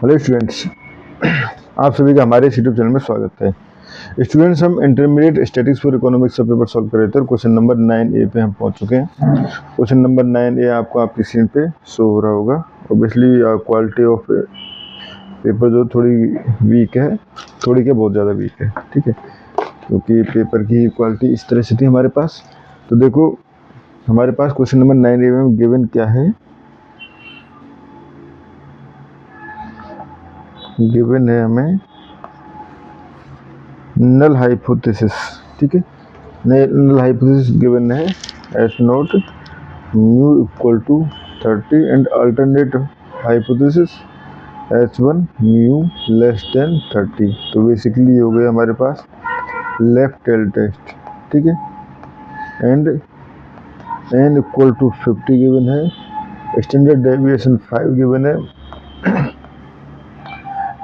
Hello students, आप सभी का हमारे यूट्यूब चैनल में स्वागत है। स्टूडेंट्स, हम इंटरमीडिएट स्टैटिस्टिक्स फॉर इकोनॉमिक्स का पेपर सॉल्व कर रहे थे और क्वेश्चन नंबर 9A पे हम पहुंच चुके हैं। क्वेश्चन नंबर 9A आपको आपकी स्क्रीन पे शो हो रहा होगा। ऑब्वियसली क्वालिटी ऑफ पेपर जो थोड़ी वीक है, थोड़ी क्या बहुत ज़्यादा वीक है, ठीक है, क्योंकि पेपर की क्वालिटी इस तरह से थी हमारे पास। तो देखो, हमारे पास क्वेश्चन नंबर 9A में गिवन क्या है। गिवन है हमें नल हाइपोथेसिस, ठीक है। नल हाइपोथेसिस गिवन है as not mu equal to 30 and alternate hypothesis H1 mu less than 30। तो बेसिकली ये हो गया हमारे पास लेफ्ट टेल टेस्ट, ठीक है। And n equal to 50 given है, स्टैंडर्ड डेविएशन 5 गिवन है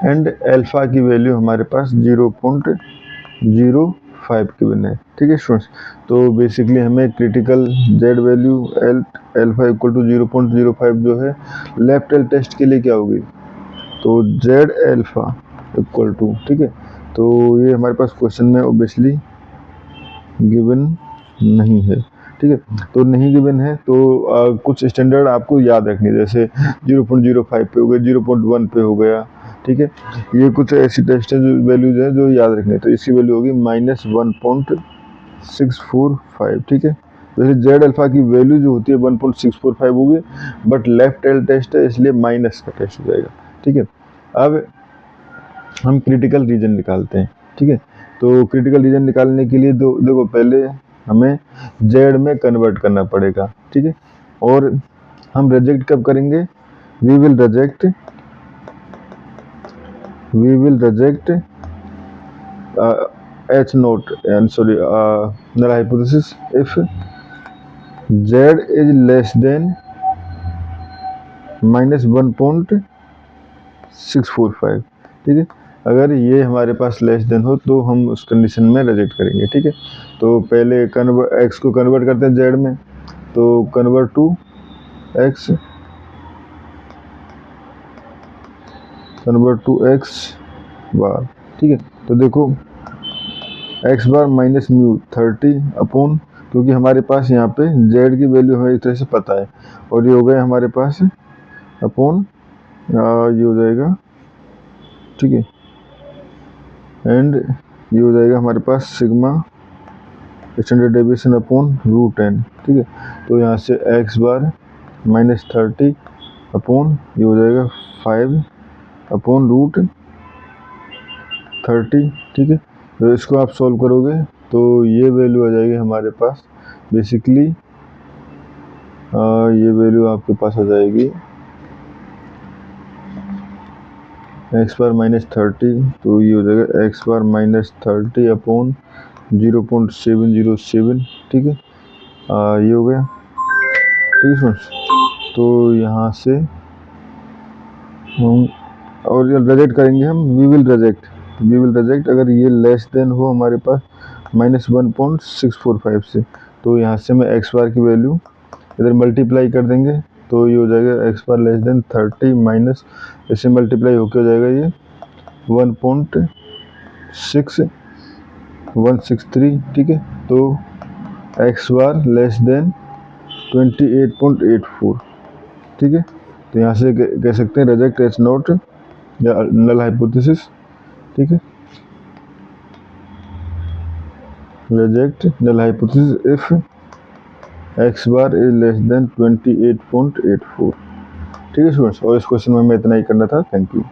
एंड अल्फा की वैल्यू हमारे पास 0.05 गिवन है, ठीक है स्टूडेंट्स। तो बेसिकली हमें critical Z value alpha equal to 0.05 जो है लेफ्ट टेल टेस्ट के लिए क्या होगी, तो जेड अल्फा इक्वल टू, ठीक है। तो ये हमारे पास क्वेश्चन में ऑब्वियसली गिवन नहीं है, ठीक है। तो नहीं गिवन है तो कुछ स्टैंडर्ड आपको याद रखनी, जैसे 0.05 पे हो गया, 0.1 पे हो गया, ठीक है। ये कुछ ऐसी टेस्ट वैल्यूज है जो याद रखनी है। तो इसकी वैल्यू होगी -1.645, ठीक है। वैसे जेड अल्फा की वैल्यू जो होती है 1.645 होगी, बट लेफ्ट टेल टेस्ट है इसलिए माइनस का टेस्ट हो जाएगा, ठीक है। अब हम क्रिटिकल रीजन निकालते हैं, ठीक है। तो क्रिटिकल रीजन निकालने के लिए देखो पहले हमें जेड में कन्वर्ट करना पड़ेगा, ठीक है। और हम रिजेक्ट कब करेंगे, we will reject H naught and sorry null hypothesis if Z is less than -1.645, ठीक है। अगर ये हमारे पास लेस देन हो तो हम उस कंडीशन में रिजेक्ट करेंगे, ठीक है। तो पहले एक्स को कन्वर्ट करते हैं जेड में, तो कन्वर्ट टू एक्स बार, ठीक है। तो देखो एक्स बार माइनस म्यू 30 अपॉन, क्योंकि हमारे पास यहाँ पे जेड की वैल्यू हमें एक तरह से पता है, और ये हो गया हमारे पास अपॉन ये हो जाएगा, ठीक है। एंड ये हो जाएगा हमारे पास sigma standard deviation upon √n, ठीक है। तो यहाँ से एक्स बार -30 अपॉन ये हो जाएगा 5 अपॉन √30, ठीक है। तो इसको आप सॉल्व करोगे तो ये वैल्यू आ जाएगी हमारे पास, बेसिकली ये वैल्यू आपके पास आ जाएगी एक्स बार -30, तो ये हो जाएगा एक्स बार -30 अपॉन 0.707, ठीक है। ये हो गया, ठीक है। तो यहाँ से हम और ये रिजेक्ट करेंगे, हम वी विल रिजेक्ट अगर ये लेस देन हो हमारे पास -1.645 से, तो यहाँ से मैं एक्स बार की वैल्यू इधर मल्टीप्लाई कर देंगे, तो ये हो जाएगा एक्स बार लेस देन 30 माइनस, इससे मल्टीप्लाई होकर हो जाएगा ये 1.6163, ठीक है। तो एक्स बार लेस देन 28.84, ठीक है। तो यहाँ से कह सकते हैं रिजेक्ट एच नॉट या नल हाइपोथेसिस, ठीक है। Reject null hypothesis if X bar is less than 28.84, ठीक है स्टूडेंट्स। और इस क्वेश्चन में मैं इतना ही करना था। Thank you.